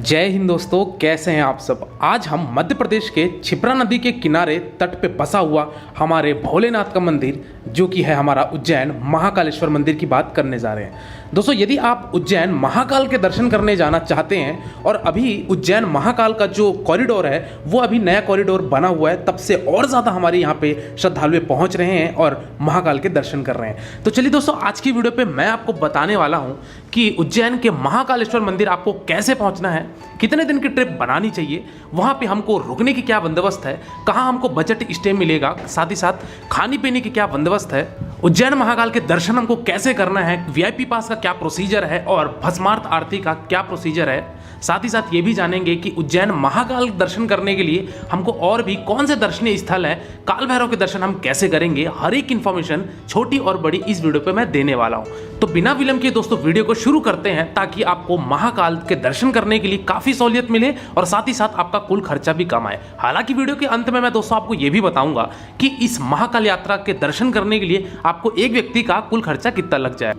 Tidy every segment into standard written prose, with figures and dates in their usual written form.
जय हिंद दोस्तों, कैसे हैं आप सब। आज हम मध्य प्रदेश के क्षिप्रा नदी के किनारे तट पे बसा हुआ हमारे भोलेनाथ का मंदिर जो कि है हमारा उज्जैन महाकालेश्वर मंदिर की बात करने जा रहे हैं। दोस्तों, यदि आप उज्जैन महाकाल के दर्शन करने जाना चाहते हैं और अभी उज्जैन महाकाल का जो कॉरिडोर है वो अभी नया कॉरिडोर बना हुआ है, तब से और ज़्यादा हमारे यहाँ पे श्रद्धालु पहुँच रहे हैं और महाकाल के दर्शन कर रहे हैं। तो चलिए दोस्तों, आज की वीडियो पे मैं आपको बताने वाला हूँ कि उज्जैन के महाकालेश्वर मंदिर आपको कैसे पहुँचना है, कितने दिन की ट्रिप बनानी चाहिए, वहाँ पे हमको रुकने की क्या बंदोबस्त है, कहाँ हमको बजट स्टे मिलेगा, साथ ही साथ खाने पीने की क्या बंदोबस्त है, उज्जैन महाकाल के दर्शन हमको कैसे करना है, वीआईपी पास का क्या प्रोसीजर है और भस्मार्थ आरती का क्या प्रोसीजर है। साथ ही साथ ये भी जानेंगे कि उज्जैन महाकाल दर्शन करने के लिए हमको और भी कौन से दर्शनीय स्थल हैं, काल भैरव के दर्शन हम कैसे करेंगे। हर एक इन्फॉर्मेशन छोटी और बड़ी इस वीडियो पे मैं देने वाला हूँ। तो बिना विलंब के दोस्तों वीडियो को शुरू करते हैं ताकि आपको महाकाल के दर्शन करने के लिए काफी सहूलियत मिले और साथ ही साथ आपका कुल खर्चा भी कम आए। हालांकि वीडियो के अंत में मैं दोस्तों आपको ये भी बताऊंगा कि इस महाकाल यात्रा के दर्शन करने के लिए आपको एक व्यक्ति का कुल खर्चा कितना लग जाए।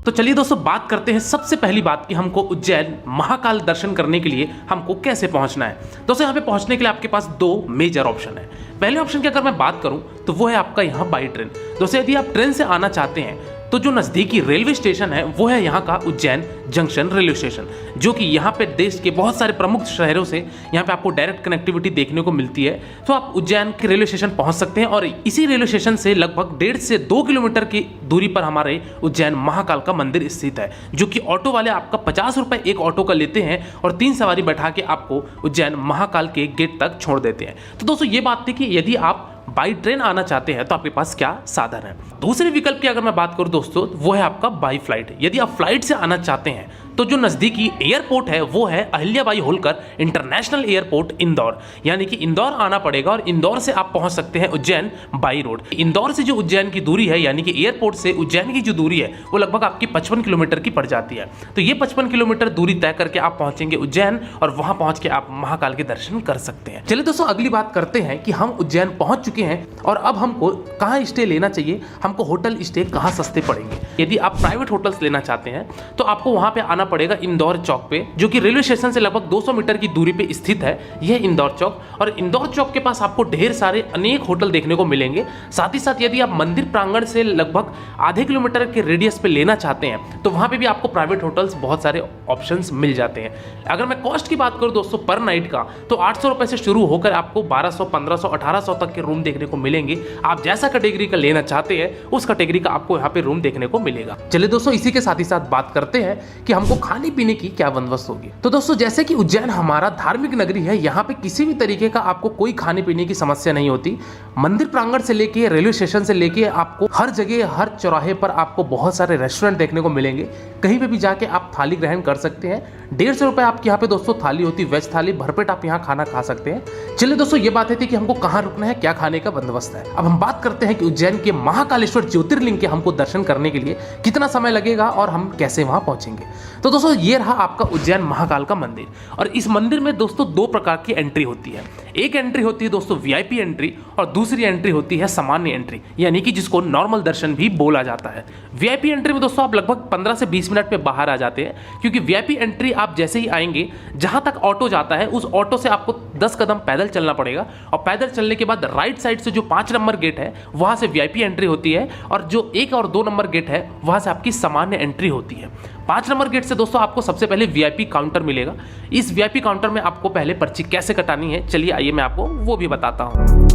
तो चलिए दोस्तों, बात करते हैं सबसे पहली बात कि हमको उज्जैन महाकाल दर्शन करने के लिए हमको कैसे पहुंचना है। दोस्तों, यहाँ पे पहुंचने के लिए आपके पास दो मेजर ऑप्शन है। पहले ऑप्शन की अगर मैं बात करूं तो वो है आपका यहाँ बाई ट्रेन। दोस्तों, यदि आप ट्रेन से आना चाहते हैं तो जो नज़दीकी रेलवे स्टेशन है वो है यहाँ का उज्जैन जंक्शन रेलवे स्टेशन, जो कि यहाँ पे देश के बहुत सारे प्रमुख शहरों से यहाँ पे आपको डायरेक्ट कनेक्टिविटी देखने को मिलती है। तो आप उज्जैन के रेलवे स्टेशन पहुँच सकते हैं और इसी रेलवे स्टेशन से लगभग 1.5 से 2 किलोमीटर की दूरी पर हमारे उज्जैन महाकाल का मंदिर स्थित है, जो कि ऑटो वाले आपका 50 रुपये एक ऑटो का लेते हैं और 3 सवारी बैठा के आपको उज्जैन महाकाल के गेट तक छोड़ देते हैं। तो दोस्तों, ये बात थी कि यदि आप बाई ट्रेन आना चाहते हैं तो आपके पास क्या साधन है। दूसरे विकल्प की अगर मैं बात करूं दोस्तों, वो है आपका बाई फ्लाइट। यदि आप फ्लाइट से आना चाहते हैं तो जो नज़दीकी एयरपोर्ट है वो है अहिल्याबाई होलकर इंटरनेशनल एयरपोर्ट इंदौर, यानी कि इंदौर आना पड़ेगा और इंदौर से आप पहुंच सकते हैं उज्जैन बाई रोड। इंदौर से जो उज्जैन की दूरी है, यानी कि एयरपोर्ट से उज्जैन की जो दूरी है वो लगभग आपकी 55 किलोमीटर की पड़ जाती है। तो ये 55 किलोमीटर दूरी तय करके आप पहुंचेंगे उज्जैन और वहां पहुंच के आप महाकाल के दर्शन कर सकते हैं। चलिए दोस्तों, अगली बात करते हैं कि हम उज्जैन पहुंच चुके हैं और अब हमको कहाँ स्टे लेना चाहिए, हमको होटल स्टे कहाँ सस्ते पड़ेंगे। यदि आप प्राइवेट होटल्स लेना चाहते हैं तो आपको वहां पे आना पड़ेगा इंदौर चौक पे, जो कि रेलवे स्टेशन से लगभग 200 मीटर की दूरी पे स्थित है। यह इंदौर चौक, और इंदौर चौक के पास आपको ढेर सारे अनेक होटल देखने को मिलेंगे। साथ ही साथ यदि आप मंदिर प्रांगण से लगभग आधे किलोमीटर के रेडियस पे लेना चाहते हैं तो वहां पे भी आपको प्राइवेट होटल्स बहुत सारे ऑप्शंस मिल जाते हैं। अगर मैं कॉस्ट की बात करूं दोस्तों पर नाइट का, तो 800 रुपए से शुरू होकर आपको 1200, 1500, 1800 तक के रूम देखने को मिलेंगे। आप जैसा कैटेगरी का लेना चाहते हैं उस कैटेगरी का आपको यहाँ पे रूम देखने को मिलेगा। चलिए दोस्तों, इसी के साथ ही साथ बात करते हैं कि हमको खाने पीने की क्या बंदोबस्त होगी। तो दोस्तों, जैसे कि उज्जैन हमारा धार्मिक नगरी है, यहाँ पे किसी भी तरीके का आपको कोई खाने पीने की समस्या नहीं होती। मंदिर प्रांगण से लेके रेलवे स्टेशन से लेके आपको हर जगह, हर चौराहे पर आपको बहुत सारे रेस्टोरेंट देखने को मिलेंगे। कहीं पे भी जाके आप थाली ग्रहण कर सकते हैं। 150 रुपए आपके यहाँ पे दोस्तों थाली होती है, वेज थाली, भरपेट आप यहाँ खाना खा सकते हैं। चलिए दोस्तों, ये बात थी कि हमको कहाँ रुकना है, क्या खाने का बंदोबस्त है। अब हम बात करते हैं कि उज्जैन के महाकालेश्वर ज्योतिर्लिंग के हमको दर्शन करने के लिए कितना समय लगेगा और हम कैसे वहां पहुंचेंगे। तो दोस्तों, ये रहा आपका उज्जैन महाकाल का मंदिर, और इस मंदिर में दोस्तों 2 प्रकार की एंट्री होती है। एक एंट्री होती है दोस्तों वीआईपी एंट्री और दूसरी एंट्री होती है सामान्य एंट्री, यानी कि जिसको नॉर्मल दर्शन भी बोला जाता है। वीआईपी एंट्री में दोस्तों आप लगभग 15 से 20 मिनट में बाहर आ जाते हैं, क्योंकि वीआईपी एंट्री आप जैसे ही आएंगे, जहां तक ऑटो जाता है उस ऑटो से आपको 10 कदम पैदल चलना पड़ेगा और पैदल चलने के बाद राइट साइड से जो 5 नंबर गेट है वहां से वीआईपी एंट्री होती है, और जो 1 और 2 नंबर गेट है वहां से आपकी सामान्य एंट्री होती है। 5 नंबर गेट से दोस्तों आपको सबसे पहले वीआईपी काउंटर मिलेगा। इस वीआईपी काउंटर में आपको पहले पर्ची कैसे कटानी है, चलिए आइए मैं आपको वो भी बताता हूँ।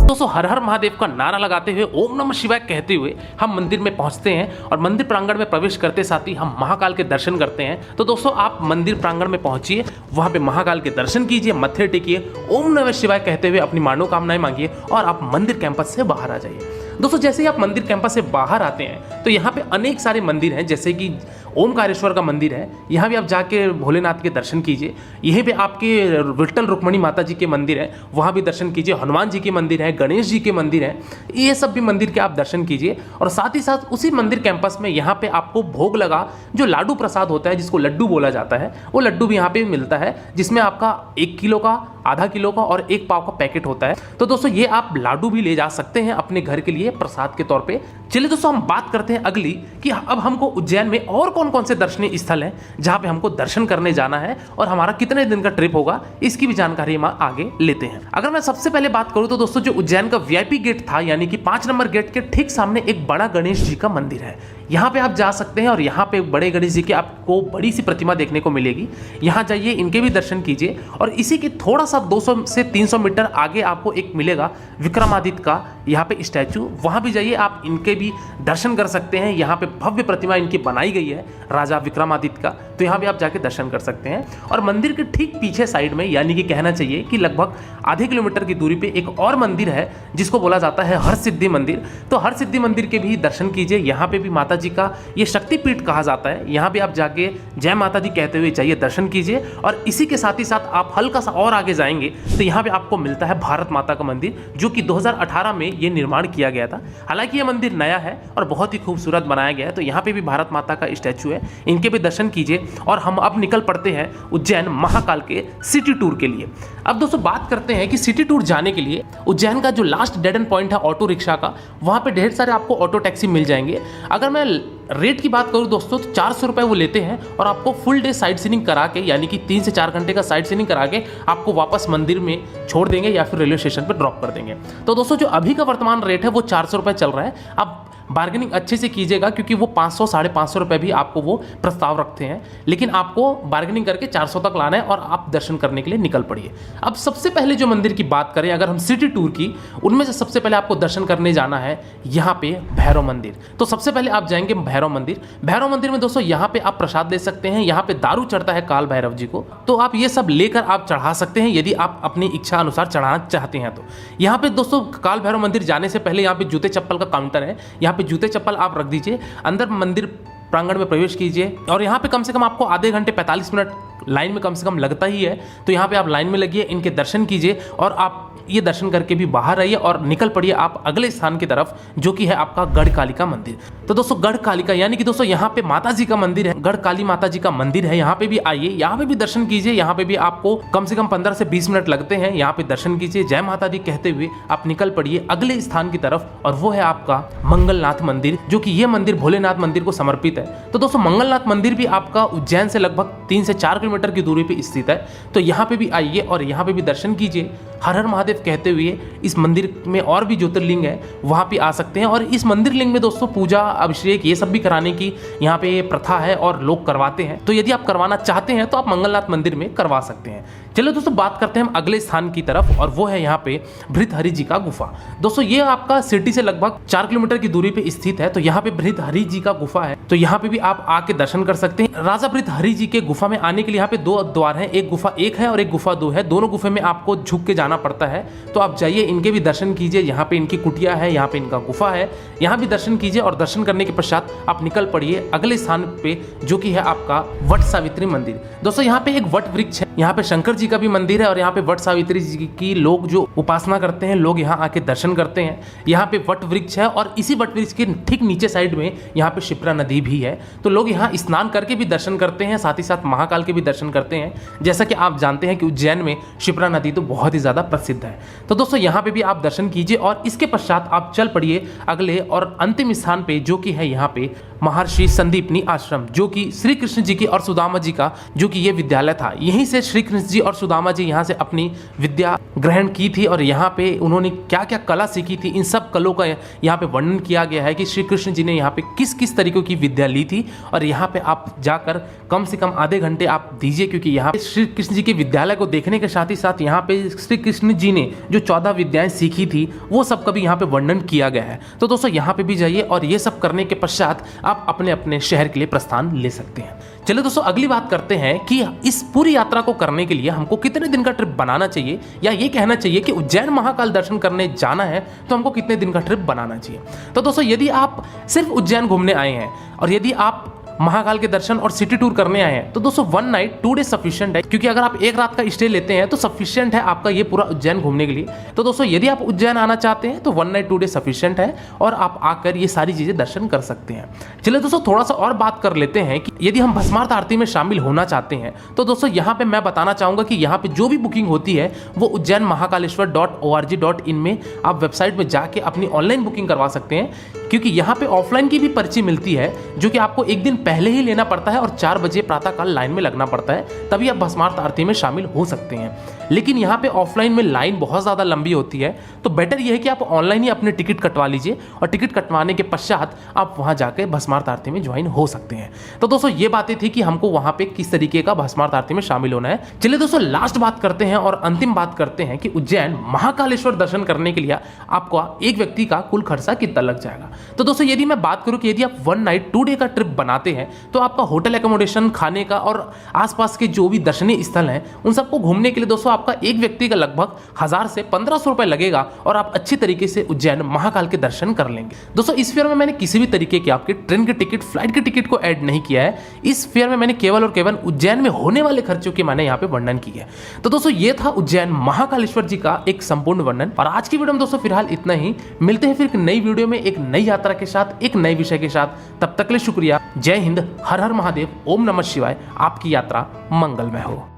दोस्तों, हर हर महादेव का नारा लगाते हुए, ओम नमः शिवाय कहते हुए हम मंदिर में पहुंचते हैं और मंदिर प्रांगण में प्रवेश करते साथ ही हम महाकाल के दर्शन करते हैं। तो दोस्तों, आप मंदिर प्रांगण में पहुंचिए, वहां पे महाकाल के दर्शन कीजिए, मत्थे टेकिए, ओम नमः शिवाय कहते हुए अपनी मनोकामनाएं मांगिए और आप मंदिर कैंपस से बाहर आ जाइए। दोस्तों जैसे ही आप मंदिर कैंपस से बाहर आते हैं तो यहाँ पे अनेक सारे मंदिर हैं, जैसे कि ओमकारेश्वर का मंदिर है, यहाँ भी आप जाके भोलेनाथ के दर्शन कीजिए। यहीं पे आपके विट्ठल रुक्मणी माता जी के मंदिर है, वहाँ भी दर्शन कीजिए। हनुमान जी के मंदिर है, गणेश जी के मंदिर है, ये सब भी मंदिर के आप दर्शन कीजिए। और साथ ही साथ उसी मंदिर कैंपस में यहाँ पे आपको भोग लगा जो लाडू प्रसाद होता है, जिसको लड्डू बोला जाता है, वो लड्डू भी यहाँ पे मिलता है, जिसमें आपका 1 किलो का, आधा किलो का और 1 पाव का पैकेट होता है। तो दोस्तों ये आप लाडू भी ले जा सकते हैं अपने घर के लिए प्रसाद के तौर पे। चलिए दोस्तों हम बात करते हैं अगली कि अब हमको उज्जैन में और कौन कौन से दर्शनीय स्थल हैं जहां पे हमको दर्शन करने जाना है और हमारा कितने दिन का ट्रिप होगा, इसकी भी जानकारी हम आगे लेते हैं। अगर मैं सबसे पहले बात करूं तो दोस्तों जो उज्जैन का वीआईपी गेट था, यानी कि 5 नंबर गेट के ठीक सामने एक बड़ा गणेश जी का मंदिर है। यहाँ पे आप जा सकते हैं और यहाँ पे बड़े गणेश जी की आपको बड़ी सी प्रतिमा देखने को मिलेगी। यहाँ जाइए, इनके भी दर्शन कीजिए। और इसी के थोड़ा सा 200 से 300 मीटर आगे आपको एक मिलेगा विक्रमादित्य का यहाँ पे स्टैचू, वहाँ भी जाइए, आप इनके भी दर्शन कर सकते हैं। यहाँ पे भव्य प्रतिमा इनकी बनाई गई है राजा विक्रमादित्य का, तो यहाँ भी आप जाके दर्शन कर सकते हैं। और मंदिर के ठीक पीछे साइड में, यानी कि कहना चाहिए कि लगभग आधे किलोमीटर की दूरी पे एक और मंदिर है जिसको बोला जाता है हरसिद्धि मंदिर। तो हरसिद्धि मंदिर के भी दर्शन कीजिए। यहाँ पे भी माता जी का ये शक्तिपीठ कहा जाता है, यहाँ भी आप जाके जय माता दी कहते हुए जाइए, दर्शन कीजिए। और इसी के साथ ही साथ आप हल्का सा और आगे जाएंगे तो यहाँ पे आपको मिलता है भारत माता का मंदिर, जो कि 2018 में ये निर्माण किया गया था। हालांकि ये मंदिर नया है और बहुत ही खूबसूरत बनाया गया है। तो यहाँ पे भी भारत माता का स्टैचू है, इनके भी दर्शन कीजिए। और हम अब निकल पड़ते हैं उज्जैन महाकाल के सिटी टूर के लिए। अब दोस्तों बात करते हैं कि सिटी टूर जाने के लिए उज्जैन का जो लास्ट डेड एंड पॉइंट है ऑटो रिक्शा का, वहाँ पे ढेर सारे आपको ऑटो टैक्सी मिल जाएंगे। अगर मैं रेट की बात करूँ दोस्तों तो 400 रुपये वो लेते हैं और आपको फुल डे साइट सीइंग करा के, यानी कि 3 से 4 घंटे का साइट सीइंग करा के आपको वापस मंदिर में छोड़ देंगे या फिर रेलवे स्टेशन पर ड्रॉप कर देंगे। तो दोस्तों जो अभी का वर्तमान रेट है वो 400 रुपये चल रहा है। अब बार्गेनिंग अच्छे से कीजिएगा, क्योंकि वो 500 साढ़े 500 रुपये भी आपको वो प्रस्ताव रखते हैं, लेकिन आपको बार्गेनिंग करके 400 तक लाना है और आप दर्शन करने के लिए निकल पड़िए। अब सबसे पहले जो मंदिर की बात करें अगर हम सिटी टूर की, उनमें से सबसे पहले आपको दर्शन करने जाना है यहाँ पे भैरव मंदिर। तो सबसे पहले आप जाएंगे भैरव मंदिर। भैरव मंदिर में दोस्तों यहाँ पे आप प्रसाद ले सकते हैं, यहाँ पे दारू चढ़ता है काल भैरव जी को, तो आप ये सब लेकर आप चढ़ा सकते हैं यदि आप अपनी इच्छा अनुसार चढ़ाना चाहते हैं। तो यहाँ पे दोस्तों काल भैरव मंदिर जाने से पहले यहाँ पे जूते चप्पल का काउंटर है, यहाँ पे जूते चप्पल आप रख दीजिए, अंदर मंदिर प्रांगण में प्रवेश कीजिए। और यहाँ पे कम से कम आपको आधे घंटे 45 मिनट लाइन में कम से कम लगता ही है। तो यहाँ पे आप लाइन में लगिए, इनके दर्शन कीजिए और आप ये दर्शन करके भी बाहर आइए और निकल पड़िए आप अगले स्थान की तरफ, जो कि है आपका गढ़कालिका मंदिर। तो दोस्तों गढ़कालिका यानी कि दोस्तों यहाँ पे माता जी का मंदिर है, गढ़काली माता जी का मंदिर है। यहाँ पे भी आइए, यहाँ पे भी दर्शन कीजिए। यहाँ पे भी आपको कम से कम 15 से 20 मिनट लगते हैं। यहाँ पे दर्शन कीजिए, जय माता दी कहते हुए आप निकल पड़िए अगले स्थान की तरफ, और वो है आपका मंगलनाथ मंदिर, जो कि ये मंदिर भोलेनाथ मंदिर को समर्पित है। तो दोस्तों मंगलनाथ मंदिर भी आपका उज्जैन से लगभग 3 से 4 किलोमीटर की दूरी पे स्थित है। तो यहाँ पे भी आइए और यहाँ पे भी दर्शन कीजिए, हर हर महादेव कहते हुए। इस मंदिर में और भी ज्योतिर्लिंग है, वहाँ पे आ सकते हैं। और इस मंदिर लिंग में दोस्तों पूजा अभिषेक ये सब भी कराने की यहाँ पे प्रथा है और लोग करवाते हैं। तो यदि आप करवाना चाहते हैं तो आप मंगलनाथ मंदिर में करवा सकते हैं। चलो दोस्तों बात करते हैं हम अगले स्थान की तरफ, और वो है यहाँ पे भृतहरि जी का गुफा। दोस्तों ये आपका सिटी से लगभग 4 किलोमीटर की दूरी पे स्थित है। तो यहाँ पे भृतहरि जी का गुफा है, तो यहाँ पे भी आप आके दर्शन कर सकते हैं। राजा भृतहरि जी के गुफा में आने के लिए यहाँ पे 2 द्वार हैं, एक गुफा 1 है और एक गुफा 2 है। दोनों गुफे में आपको झुक के जाना पड़ता है। तो आप जाइए, इनके भी दर्शन कीजिए। यहाँ पे इनकी कुटिया है, यहाँ पे इनका गुफा है, यहाँ भी दर्शन कीजिए। और दर्शन करने के पश्चात आप निकल पड़िए अगले स्थान पे, जो कि है आपका वट सावित्री मंदिर। दोस्तों यहाँ पे एक वट वृक्ष है, यहाँ पे शंकर जी का भी मंदिर है और यहाँ पे वट सावित्री जी की लोग जो उपासना करते हैं, लोग यहाँ आके दर्शन करते हैं। यहाँ पे वट वृक्ष है और इसी वट वृक्ष के ठीक नीचे साइड में यहाँ पे शिप्रा नदी भी है। तो लोग यहाँ स्नान करके भी दर्शन करते हैं, साथ ही साथ महाकाल के भी दर्शन करते हैं। जैसा कि आप जानते हैं कि उज्जैन में शिप्रा नदी तो बहुत ही ज़्यादा प्रसिद्ध है। तो दोस्तों यहाँ पे भी आप दर्शन कीजिए और इसके पश्चात आप चल पड़िए अगले और अंतिम स्थान पे, जो कि है यहाँ पे महर्षि संदीपनी आश्रम, जो कि श्री कृष्ण जी की और सुदामा जी का जो कि ये विद्यालय था। यहीं से श्री कृष्ण जी और सुदामा जी यहाँ से अपनी विद्या ग्रहण की थी और यहाँ पे उन्होंने क्या क्या कला सीखी थी, इन सब कलों का यहाँ पे वर्णन किया गया है कि श्री कृष्ण जी ने यहाँ पे किस किस तरीकों की विद्या ली थी। और यहाँ पे आप जाकर कम से कम आधे घंटे आप दीजिए, क्योंकि यहाँ पे श्री कृष्ण जी के विद्यालय को देखने के साथ ही साथ यहाँ पे श्री कृष्ण जी ने जो 14 विद्याएं सीखी थी वो सब का भी यहाँ पे वर्णन किया गया है। तो दोस्तों यहाँ पे भी जाइए और ये सब करने के पश्चात आप अपने अपने शहर के लिए प्रस्थान ले सकते हैं। चलिए दोस्तों अगली बात करते हैं कि इस पूरी यात्रा को करने के लिए हमको कितने दिन का ट्रिप बनाना चाहिए, या ये कहना चाहिए कि उज्जैन महाकाल दर्शन करने जाना है तो हमको कितने दिन का ट्रिप बनाना चाहिए। तो दोस्तों यदि आप सिर्फ उज्जैन घूमने आए हैं और यदि आप महाकाल के दर्शन और सिटी टूर करने आए हैं तो दोस्तों 1 नाइट 2 डे सफिशिएंट है, क्योंकि अगर आप एक रात का स्टे लेते हैं तो सफिशिएंट है आपका ये पूरा उज्जैन घूमने के लिए। तो दोस्तों यदि आप उज्जैन आना चाहते हैं तो 1 नाइट 2 डे सफिशिएंट है और आप आकर ये सारी चीजें दर्शन कर सकते हैं। चलिए दोस्तों थोड़ा सा और बात कर लेते हैं कि यदि हम भस्मार्थ आरती में शामिल होना चाहते हैं तो दोस्तों यहाँ पे मैं बताना चाहूंगा कि यहाँ पे जो भी बुकिंग होती है वो उज्जैन महाकालेश्वर.org.in में आप वेबसाइट में जाके अपनी ऑनलाइन बुकिंग करवा सकते हैं, क्योंकि यहाँ पे ऑफलाइन की भी पर्ची मिलती है जो कि आपको एक दिन पहले ही लेना पड़ता है और 4 बजे प्रातःकाल लाइन में लगना पड़ता है, तभी आप भस्मार्थ आरती में शामिल हो सकते हैं। लेकिन यहाँ पे ऑफलाइन में लाइन बहुत ज़्यादा लंबी होती है, तो बेटर यह है कि आप ऑनलाइन ही अपने टिकट कटवा लीजिए और टिकट कटवाने के पश्चात आप वहाँ जाकर भस्मार्थ आरती में ज्वाइन हो सकते हैं। तो दोस्तों ये बातें थी कि हमको वहाँ पे किस तरीके का भस्मार्थ आरती में शामिल होना है। चलिए दोस्तों लास्ट बात करते हैं और अंतिम बात करते हैं कि उज्जैन महाकालेश्वर दर्शन करने के लिए आपको एक व्यक्ति का कुल खर्चा कितना लग जाएगा। तो दोस्तों यदि मैं बात करूं कि यदि आप 1 नाइट 2 डे का ट्रिप बनाते हैं तो आपका होटल एकोमोडेशन, खाने का और आसपास के जो भी दर्शनीय स्थल हैं उन सबको घूमने के लिए दोस्तों आपका एक व्यक्ति का लगभग 1000 से 1500 रुपए लगेगा और आप अच्छी तरीके से उज्जैन महाकाल के दर्शन कर लेंगे। दोस्तों इस फेयर में मैंने किसी भी तरीके के आपके ट्रेन के टिकट, फ्लाइट के टिकट को ऐड नहीं किया है। इस फेयर में मैंने केवल और केवल उज्जैन में होने वाले खर्चों की मैंने यहाँ पे वर्णन की है। तो दोस्तों ये था उज्जैन महाकालेश्वर जी का एक संपूर्ण वर्णन, और आज की वीडियो में दोस्तों फिलहाल इतना ही। मिलते हैं फिर एक नई वीडियो में एक नई यात्रा के साथ, एक नए विषय के साथ। तब तक के लिए शुक्रिया। जय हिंद, हर हर महादेव, ओम नमः शिवाय। आपकी यात्रा मंगलमय हो।